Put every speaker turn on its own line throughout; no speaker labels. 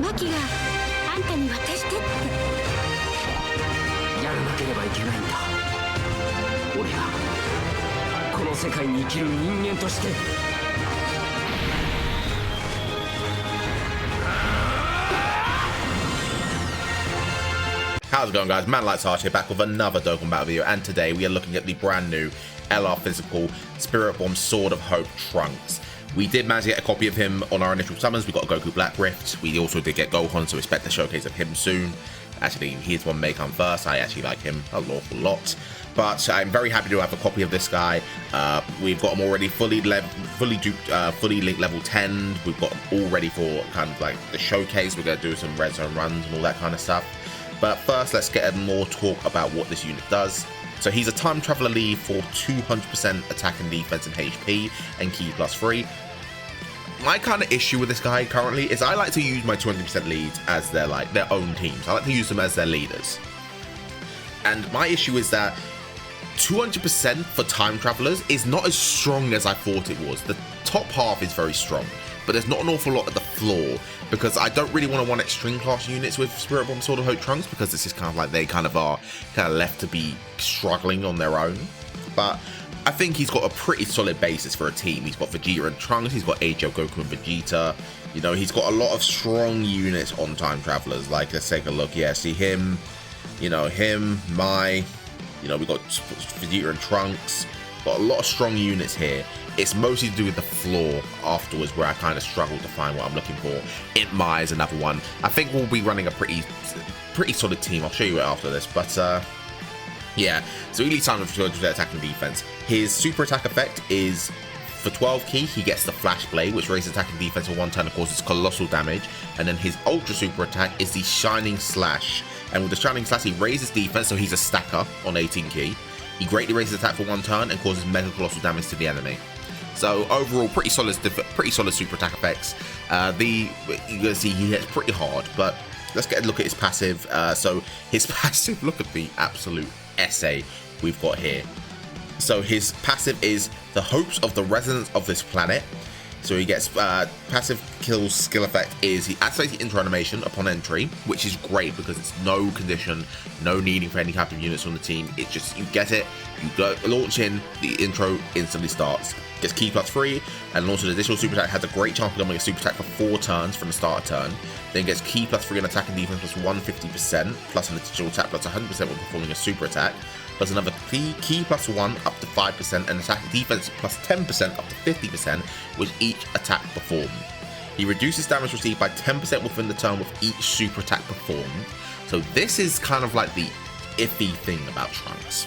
マキがあんたに渡してって。
やらなければいけないんだ。俺がこの世界に生きる人間として。
How's it going, guys? ManLightsArch here, back with another Dokkan Battle video, and today we are looking at the brand new LR Physical Spirit Bomb Sword of Hope Trunks. We did manage to get a copy of him on our initial summons. We got Goku Black Rift. We also did get Gohan, so expect a showcase of him soon. Actually, his one may come first. I actually like him an awful lot. But I'm very happy to have a copy of this guy. We've got him already fully linked level 10. We've got him all ready for kind of like the showcase. We're going to do some red zone runs and all that kind of stuff. But first, let's get more talk about what this unit does. So he's a time traveler lead for 200% attack and defense and HP and key +3. My kind of issue with this guy currently is I like to use my 200% leads as their own teams. I like to use them as their leaders. And my issue is that 200% for time travelers is not as strong as I thought it was. The top half is very strong, but there's not an awful lot at the floor, because I don't really want to run extreme class units with Spirit Bomb Sword of Hope Trunks, because this is kind of like they kind of are left to be struggling on their own. But I think he's got a pretty solid basis for a team. He's got Vegeta and Trunks, he's got AGL Goku and Vegeta. You know, he's got a lot of strong units on time travelers. Like, let's take a look. Yeah, see him, you know, him, Mai, you know, we got Vegeta and Trunks. Got a lot of strong units here. It's mostly to do with the floor afterwards where I kind of struggle to find what I'm looking for. Mai is another one. I think we'll be running a pretty solid team. I'll show you it after this, but yeah. So elite time with 200% attack and defense. His super attack effect is for 12 key, he gets the Flash Blade, which raises attack and defense for 1 turn and causes colossal damage. And then his ultra super attack is the Shining Slash. And with the Shining Slash, he raises defense, so he's a stacker on 18 key. He greatly raises attack for 1 turn and causes mega colossal damage to the enemy. So overall, pretty solid super attack effects. You can see he hits pretty hard, but let's get a look at his passive. So his passive, look at the absolute essay we've got here. So his passive is the hopes of the residents of this planet. So he gets passive kill skill effect is he activates the intro animation upon entry, which is great because it's no condition, no needing for any type of units on the team. It's just you get it, you go launch in, the intro instantly starts. Gets key +3, and also the additional super attack has a great chance of becoming a super attack for 4 turns from the start of turn. Then gets key +3 and attack and defense +150%, plus an additional attack +100% when performing a super attack, plus another key +1 up to 5%, and attack and defense +10% up to 50% with each attack performed. He reduces damage received by 10% within the turn with each super attack performed. So this is kind of like the iffy thing about Trunks.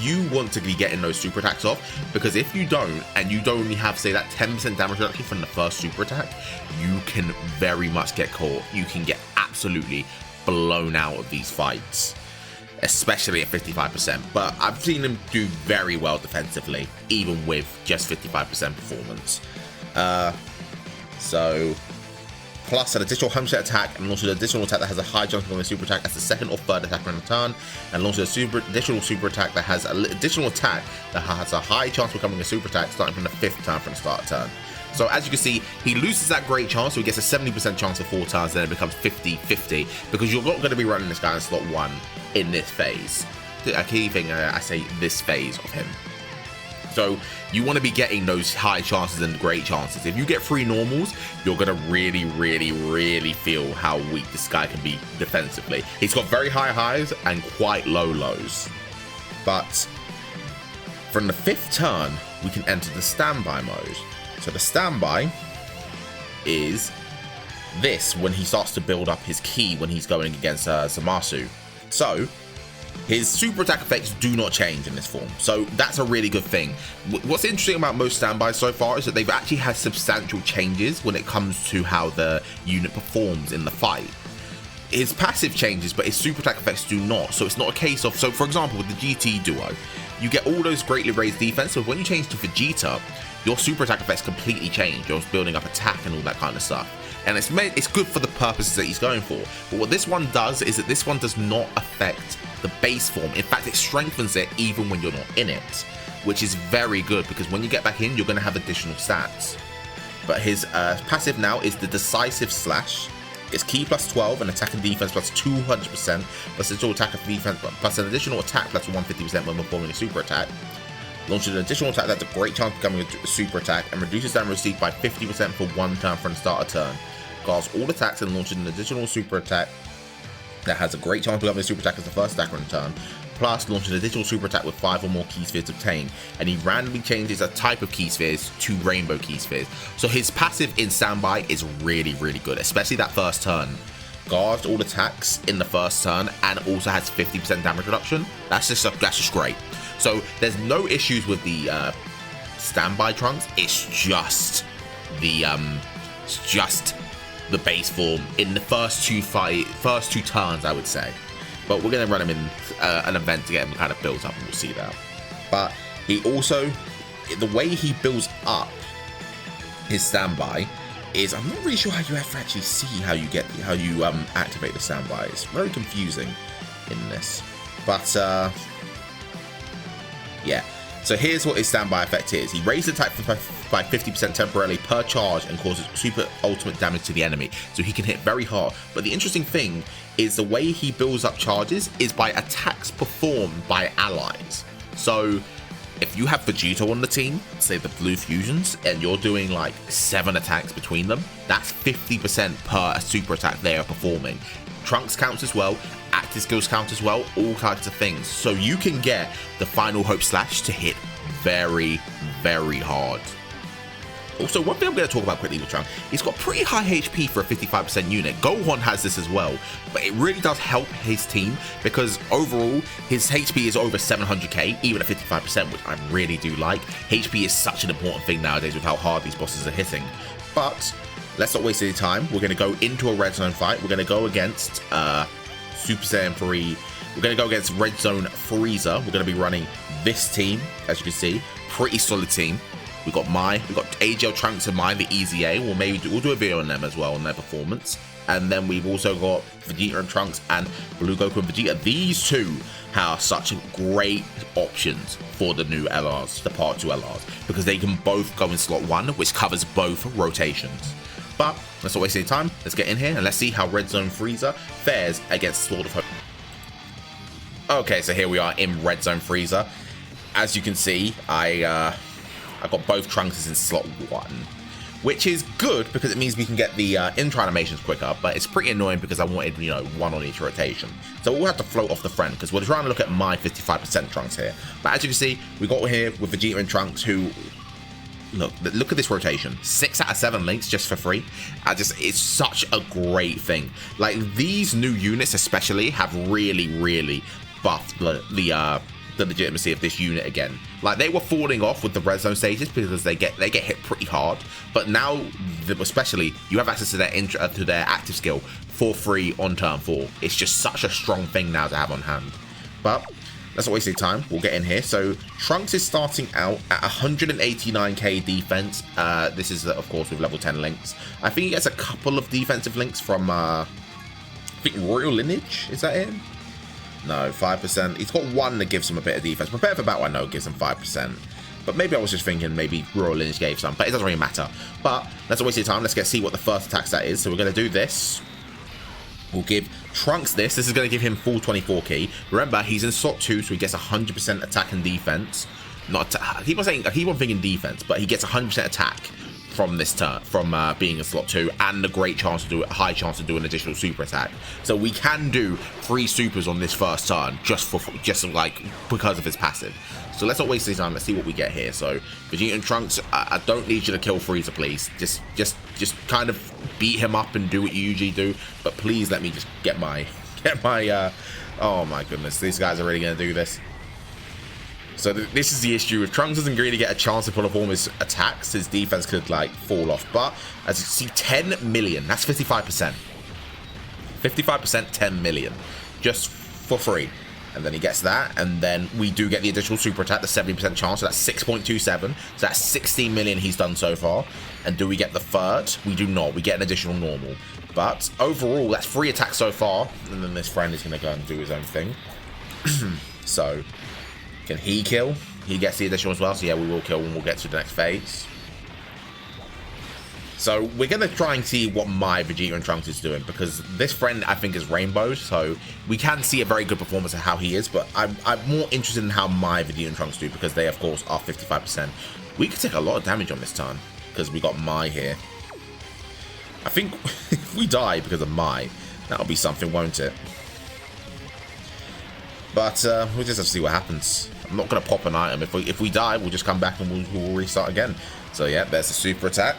You want to be getting those super attacks off, because if you don't, and you don't only have, say, that 10% damage reduction from the first super attack, you can very much get caught. You can get absolutely blown out of these fights, especially at 55%. But I've seen him do very well defensively, even with just 55% performance. So plus an additional 100% attack, and also the additional attack that has a high chance of a super attack as the second or third attack on the turn, and also the additional super attack that has an additional attack that has a high chance of becoming a super attack starting from the 5th turn from the start of turn. So as you can see, he loses that great chance, so he gets a 70% chance for 4 turns, then it becomes 50-50, because you're not going to be running this guy in slot 1 in this phase. A key thing, I say this phase of him. So you want to be getting those high chances and great chances. If you get 3 normals, you're going to really feel how weak this guy can be defensively. He's got very high highs and quite low lows. But from the 5th turn, we can enter the standby mode. So the standby is this when he starts to build up his ki when he's going against Zamasu. So his super attack effects do not change in this form, so that's a really good thing. What's interesting about most standbys so far is that they've actually had substantial changes when it comes to how the unit performs in the fight. His passive changes, but his super attack effects do not, so it's not a case of, so for example with the GT duo, you get all those greatly raised defense, so when you change to Vegeta, your super attack effects completely change. You're building up attack and all that kind of stuff. And it's good for the purposes that he's going for. But what this one does is that this one does not affect the base form. In fact, it strengthens it even when you're not in it, which is very good because when you get back in, you're going to have additional stats. But his passive now is the Decisive Slash, It's Ki plus 12 and attack and defense plus 200%, plus additional attack and defense, plus an additional attack plus 150% when performing a super attack. Launches an additional attack that's a great chance of becoming a super attack, and reduces damage received by 50% for 1 turn from the start of turn. Guards all attacks and launches an additional super attack that has a great chance of becoming a super attack as the first attacker on the turn. Plus, launches an additional super attack with 5 or more Ki spheres obtained, and he randomly changes a type of Ki spheres to rainbow Ki spheres. So his passive in standby is really, really good, especially that first turn. Guards all attacks in the first turn and also has 50% damage reduction. That's just great. So there's no issues with the standby Trunks. It's just the base form in the first two turns, I would say. But we're gonna run him in an event to get him kind of built up, and we'll see that. But he also, the way he builds up his standby is, I'm not really sure how you actually see how you activate the standby. It's very confusing in this, but yeah. So here's what his standby effect is. He raises attack by 50% temporarily per charge and causes super ultimate damage to the enemy. So he can hit very hard. But the interesting thing is the way he builds up charges is by attacks performed by allies. So if you have Vegito on the team, say the Blue Fusions, and you're doing like 7 attacks between them, that's 50% per super attack they are performing. Trunks counts as well, active skills count as well, all types of things. So you can get the Final Hope Slash to hit very, very hard. Also, one thing I'm going to talk about quickly with Trunks, he's got pretty high HP for a 55% unit. Gohan has this as well, but it really does help his team because overall, his HP is over 700k, even at 55%, which I really do like. HP is such an important thing nowadays with how hard these bosses are hitting. But let's not waste any time. We're going to go into a red zone fight. We're going to go against Super Saiyan 3. We're going to go against Red Zone Frieza. We're going to be running this team, as you can see. Pretty solid team. We've got AGL Trunks and the Easy A. We'll do a video on them as well, on their performance. And then we've also got Vegeta and Trunks and Blue Goku and Vegeta. These two are such great options for the new LRs, the Part 2 LRs, because they can both go in slot 1, which covers both rotations. But let's not waste any time. Let's get in here and let's see how Red Zone Frieza fares against Sword of Hope. Okay, so here we are in Red Zone Frieza. As you can see, I got both Trunks in slot 1, which is good because it means we can get the intro animations quicker, but it's pretty annoying because I wanted, 1 on each rotation. So we'll have to float off the friend because we're trying to look at my 55% Trunks here. But as you can see, we got here with Vegeta and Trunks who, look at this rotation. 6 out of 7 links just for free. It's such a great thing. Like, these new units especially have really, really buffed the legitimacy of this unit again. Like, they were falling off with the red zone stages because they get hit pretty hard, but now especially you have access to their active skill for free on turn 4. It's just such a strong thing now to have on hand. But let's not waste any time. We'll get in here. So Trunks is starting out at 189k defense. This is of course with level 10 links. I think he gets a couple of defensive links from I think Royal Lineage. Is that it? No, 5%. He's got 1 that gives him a bit of defense. Prepare for Battle, I know, gives him 5%. But maybe I was just thinking maybe Royal Lineage gave some, but it doesn't really matter. But let's not waste your time. Let's see what the first attack stat is. So we're going to do this. We'll give Trunks this. This is going to give him full 24k. Remember, he's in slot 2, so he gets 100% attack and defense. I keep on thinking defense, but he gets 100% attack from this turn, from being in slot 2, and a high chance to do an additional super attack. So we can do 3 supers on this first turn just because of his passive. So let's not waste any time. Let's see what we get here. So Vegeta and Trunks, I don't need you to kill Frieza, please. Just kind of beat him up and do what you usually do. But please let me just get my oh my goodness, these guys are really gonna do this. So this is the issue. If Trunks doesn't really get a chance to pull off all his attacks, his defense could fall off. But as you see, 10 million, that's 55%. 55%, 10 million, just for free. And then he gets that, and then we do get the additional super attack, the 70% chance, so that's 6.27. So that's 16 million he's done so far. And do we get the third? We do not. We get an additional normal. But overall, that's 3 attacks so far. And then this friend is going to go and do his own thing. So can he kill? He gets the additional as well. So yeah, we will kill when we'll get to the next phase. So we're going to try and see what my Vegeta and Trunks is doing, because this friend I think is Rainbow, so we can see a very good performance of how he is, but I'm more interested in how my Vegeta and Trunks do, because they of course are 55%. We could take a lot of damage on this turn because we got Mai here. I think if we die because of Mai, that'll be something, won't it? But we'll just have to see what happens. I'm not going to pop an item. If we die, we'll just come back and we'll restart again. So yeah, there's the super attack.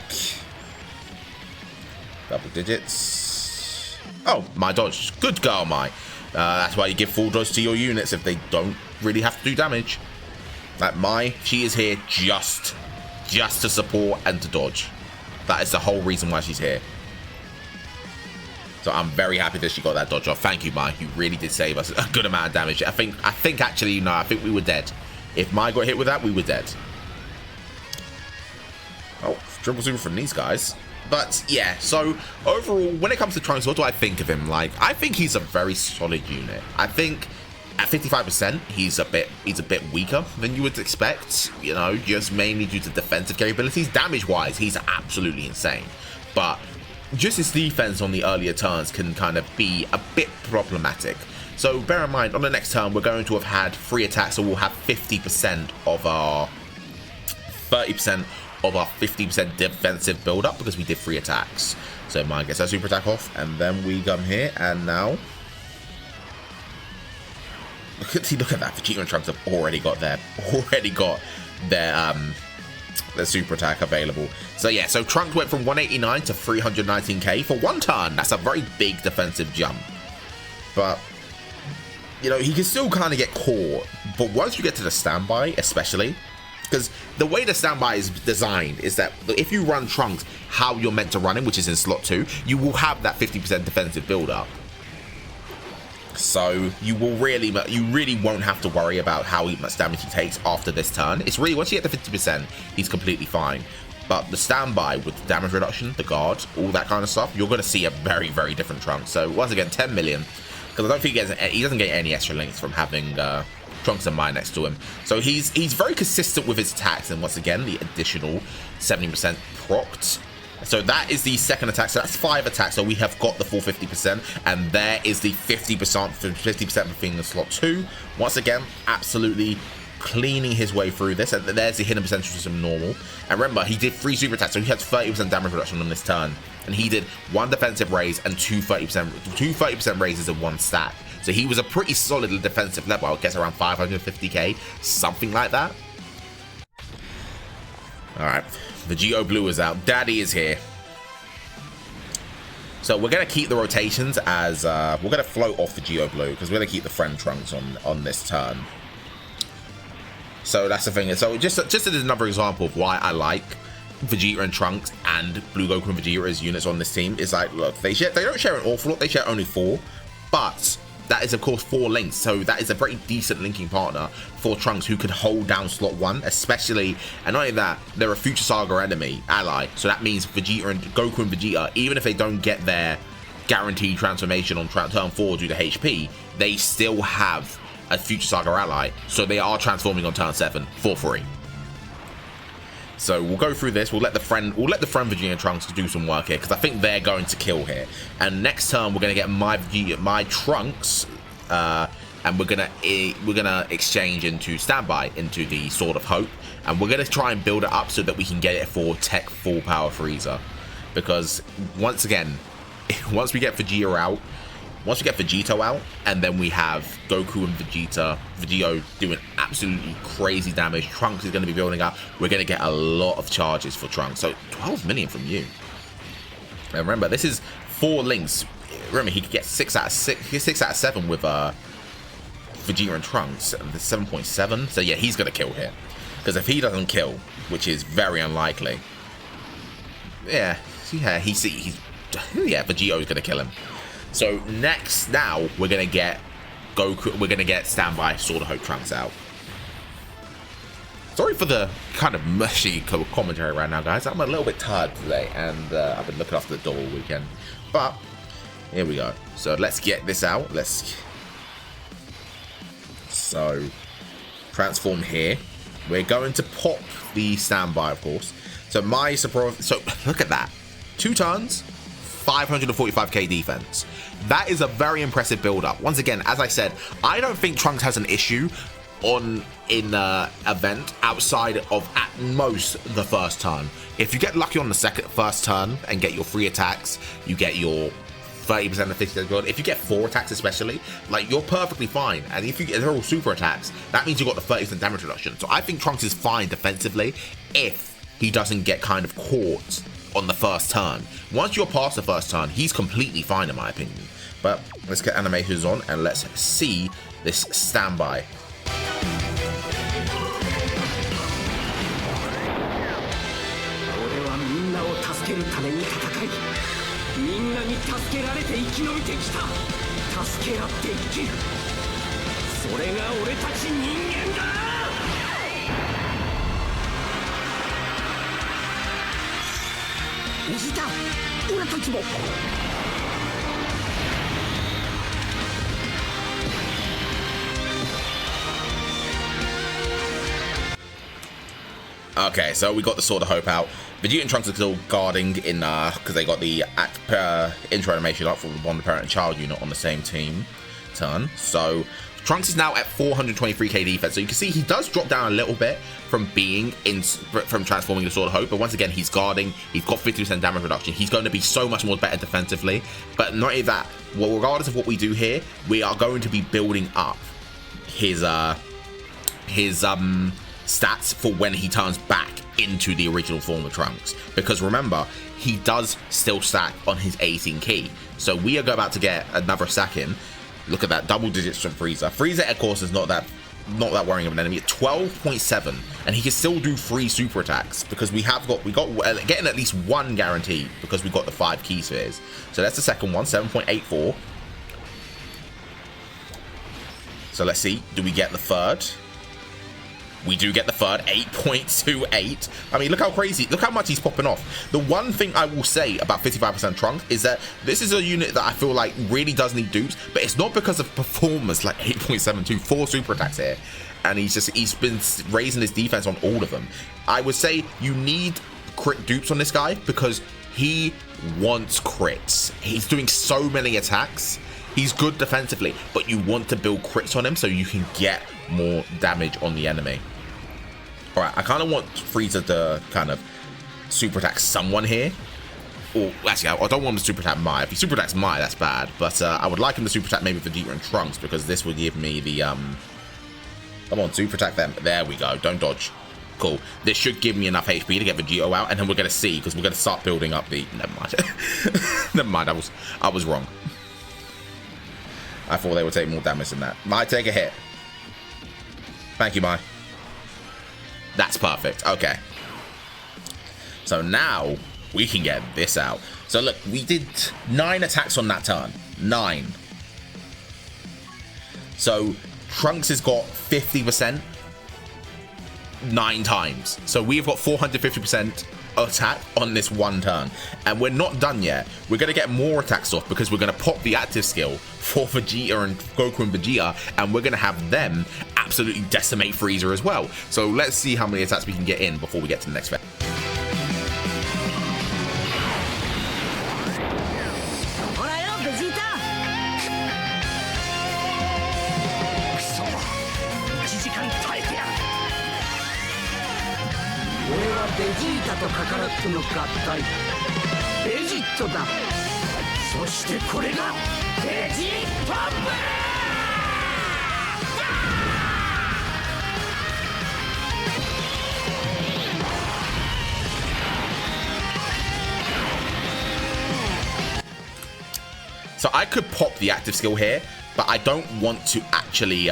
Double digits. Oh, my dodge. Good girl, Mai. That's why you give full dodge to your units if they don't really have to do damage. Like Mai, she is here just to support and to dodge. That is the whole reason why she's here. So I'm very happy that she got that dodge off. Thank you, Mai. You really did save us a good amount of damage. I think actually, no, I think we were dead. If Mai got hit with that, we were dead. Oh, triple super from these guys. But yeah, so overall, when it comes to Trunks, what do I think of him? Like, I think he's a very solid unit. I think at 55%, he's a bit weaker than you would expect. You know, just mainly due to defensive capabilities. Damage-wise, he's absolutely insane. But just his defense on the earlier turns can kind of be a bit problematic. So bear in mind, on the next turn, we're going to have had 3 attacks, so we'll have 50% of our 30% of our 50% defensive build-up because we did 3 attacks. So Mai gets our super attack off, and then we come here, and now look at that. Vegeta and Trunks have already got their super attack available. So yeah, so Trunks went from 189 to 319k for 1 turn. That's a very big defensive jump. But you know, he can still kind of get caught. But once you get to the standby, especially, because the way the standby is designed is that if you run Trunks how you're meant to run him, which is in slot 2, you will have that 50% defensive build-up. So you really won't have to worry about how much damage he takes after this turn. It's really, once you get to 50%, he's completely fine. But the standby with the damage reduction, the guard, all that kind of stuff, you're going to see a very, very different Trunks. So once again, 10 million. Because I don't think he doesn't get any extra length from having Trunks and Mai next to him. So he's very consistent with his attacks, and once again, the additional 70% procced. So that is the second attack. So that's 5 attacks. So we have got the full 50%, and there is the 50% being the slot 2. Once again, absolutely cleaning his way through this, and there's the hidden percentage system normal. And remember, he did 3 super attacks, so he had 30% damage reduction on this turn, and he did 1 defensive raise and 2 30% raises in 1 stack. So he was a pretty solid defensive level. I would guess around 550k, something like that. All right, the Geo Blue is out. Daddy is here. So we're going to keep the rotations as we're going to float off the Geo Blue because we're going to keep the friend Trunks on this turn. So that's the thing. So just as another example of why I like Vegeta and Trunks and Blue Goku and Vegeta as units on this team is like, look, they don't share an awful lot. They share only 4, but that is of course 4 links. So that is a pretty decent linking partner for Trunks who can hold down slot 1, especially. And not only that, they're a Future Saga enemy ally. So that means Vegeta and Goku and Vegeta, even if they don't get their guaranteed transformation on turn 4 due to HP, they still have a Future Saga ally, so they are transforming on turn 7 for free. So we'll go through this. We'll let the friend Vegeta and Trunks do some work here because I think they're going to kill here. And next turn we're going to get my Trunks, and we're gonna exchange into standby into the Sword of Hope, and we're gonna try and build it up so that we can get it for Tech Full Power Frieza. Because once again, once we get Vegeta out, and then we have Goku and Vegeta doing absolutely crazy damage, Trunks is going to be building up. We're going to get a lot of charges for Trunks. So 12 million from you. And remember, this is 4 links. Remember, he could get 6 out of 7 with Vegeta and Trunks. The 7.7. So yeah, he's going to kill here. Because if he doesn't kill, which is very unlikely, Vegeta is going to kill him. So now we're gonna get Goku. We're gonna get standby Sword of Hope Trunks out. Sorry for the kind of mushy commentary right now, guys. I'm a little bit tired today, and I've been looking after the dog all weekend. But here we go. So let's get this out. So transform here. We're going to pop the standby, of course. So my surprise. So look at that. 2 turns, 545k defense. That is a very impressive build-up. Once again, as I said, I don't think Trunks has an issue in event outside of at most the first turn. If you get lucky on the first turn and get your 3 attacks, you get your 30% of 50% build. If you get 4 attacks especially, like, you're perfectly fine. And if you get, they're all super attacks, that means you got the 30% damage reduction. So I think Trunks is fine defensively if he doesn't get kind of caught on the first turn. Once you're past the first turn, he's completely fine in my opinion. But let's get animations on and let's see this standby. Okay, so we got the Sword of Hope out. Vegeta and Trunks are still guarding in because they got the intro animation up for one the parent and child unit on the same team turn. So Trunks is now at 423k defense. So you can see he does drop down a little bit from transforming the Sword of Hope. But once again, he's guarding. He's got 50% damage reduction. He's going to be so much more better defensively. But not only that, well, regardless of what we do here, we are going to be building up his stats for when he turns back into the original form of Trunks, because remember, he does still stack on his 18 key. So we are about to get another stack in. Look at that, double digits from Frieza. Frieza, of course, is not that worrying of an enemy at 12.7, and he can still do 3 super attacks because we got getting at least 1 guarantee because we got the 5 key spheres. So that's the second one, 7.84. So let's see, do we get the third? We do get the third, 8.28. I mean, look how crazy, look how much he's popping off. The one thing I will say about 55% Trunks is that this is a unit that I feel like really does need dupes, but it's not because of performance, like 8.72, 4 super attacks here. And he's been raising his defense on all of them. I would say you need crit dupes on this guy because he wants crits. He's doing so many attacks. He's good defensively, but you want to build crits on him so you can get more damage on the enemy. Alright, I kind of want Frieza to kind of super attack someone here. Or, actually, I don't want him to super attack Mai. If he super attacks Mai, that's bad. But I would like him to super attack maybe Vegeta and Trunks, because this would give me the, come on, super attack them. There we go. Don't dodge. Cool. This should give me enough HP to get Vegeta out, and then we're going to see, because we're going to start building up the... Never mind. Never mind, I was wrong. I thought they would take more damage than that. Might take a hit. Thank you, Mai. That's perfect. Okay. So now we can get this out. So look, we did 9 attacks on that turn. 9. So Trunks has got 50% 9 times. So we've got 450% attack on this one turn, and we're not done yet. We're going to get more attacks off because we're going to pop the active skill for Vegeta and Goku and Vegeta, and we're going to have them absolutely decimate Frieza as well. So let's see how many attacks we can get in before we get to the next phase. So I could pop the active skill here, but I don't want to actually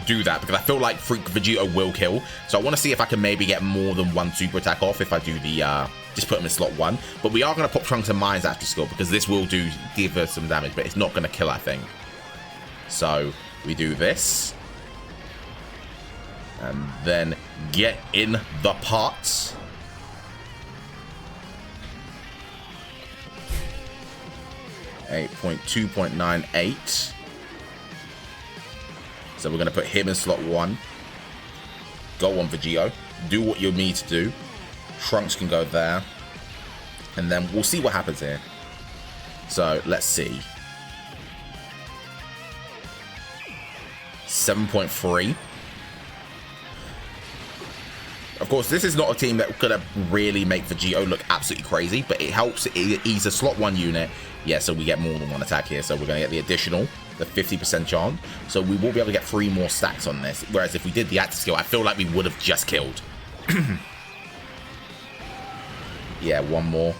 do that because I feel like Freak Vegeta will kill. So I want to see if I can maybe get more than 1 super attack off if I do the just put him in slot 1. But we are going to pop Trunks and Mai's active skill because this will give us some damage, but it's not going to kill, I think. So we do this, and then get in the pots. .2.98. So we're going to put him in slot 1. Go on, Vegeta. Do what you need to do. Trunks can go there. And then we'll see what happens here. So, let's see. 7.3. Of course, this is not a team that could really make Vegito look absolutely crazy, but it helps. He's a slot 1 unit. Yeah, so we get more than 1 attack here. So we're going to get the additional, the 50% charm. So we will be able to get 3 more stacks on this. Whereas if we did the active skill, I feel like we would have just killed. Yeah, 1 more.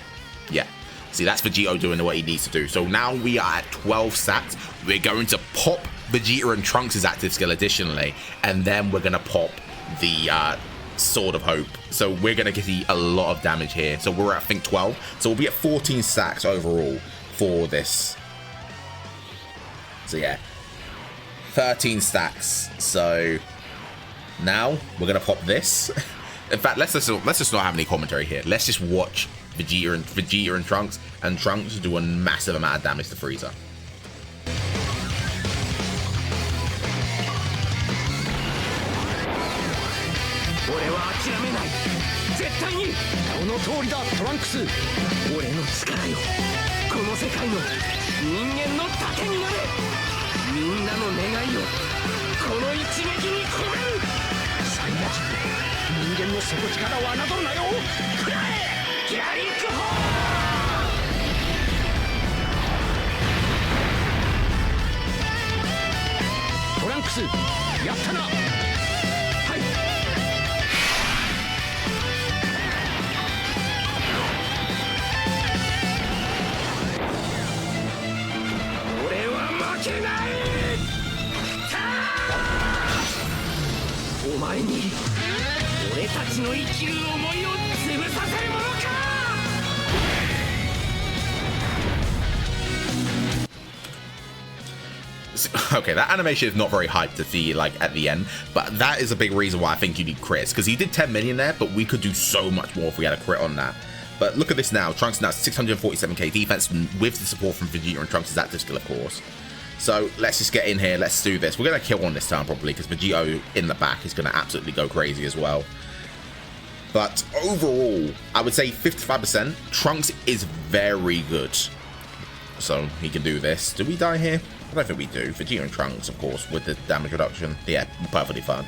Yeah. See, that's Vegito doing what he needs to do. So now we are at 12 stacks. We're going to pop Vegeta and Trunks' active skill additionally. And then we're going to pop the Sword of Hope. So we're going to get a lot of damage here. So we're at, I think, 12. So we'll be at 14 stacks overall for this. So yeah, 13 stacks. So now we're going to pop this. In fact, let's just not have any commentary here. Let's just watch Vegeta and Trunks do a massive amount of damage to Frieza.
TRUNKS やったな。はい。俺は負けない。お前に俺たちの生きる思いを潰させるものか。
Okay, that animation is not very hyped to see like at the end, but that is a big reason why I think you need crits, because he did 10 million there, but we could do so much more if we had a crit on that. But look at this now. Trunks now 647k defense with the support from Vegeta and Trunks' active skill, of course. So let's just get in here. Let's do this. We're going to kill one this time probably, because Vegito in the back is going to absolutely go crazy as well. But overall, I would say 55%. Trunks is very good. So he can do this. Do we die here? I don't think we do. Vegeta and Trunks, of course, with the damage reduction. Yeah, perfectly fine.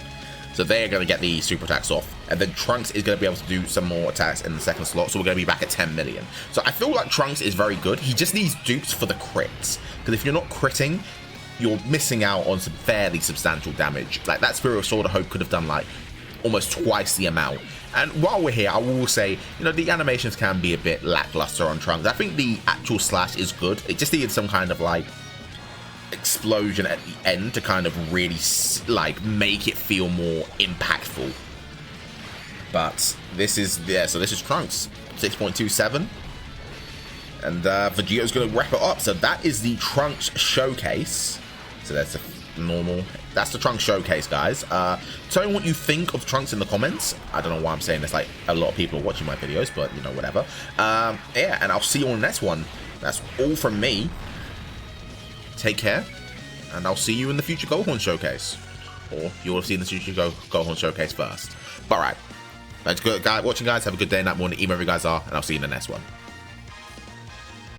So they're going to get the super attacks off. And then Trunks is going to be able to do some more attacks in the second slot. So we're going to be back at 10 million. So I feel like Trunks is very good. He just needs dupes for the crits. Because if you're not critting, you're missing out on some fairly substantial damage. Like that Spirit of Sword of Hope could have done like almost twice the amount. And while we're here, I will say, you know, the animations can be a bit lackluster on Trunks. I think the actual slash is good. It just needed some kind of like explosion at the end to kind of really like make it feel more impactful. But this is, yeah, so this is Trunks 6.27, and Vegeto's gonna wrap it up. So that is the Trunks showcase. So that's a normal, that's the Trunks showcase, guys. Tell me what you think of Trunks in the comments. I don't know why I'm saying this, like a lot of people are watching my videos, but you know, whatever. Yeah, and I'll see you on the next one. That's all from me. Take care, and I'll see you in the future Gohan showcase, or you'll see in the future Gohan showcase first. But all right, thanks for watching, guys. Have a good day, night, morning, even wherever you guys are, and I'll see you in the next one.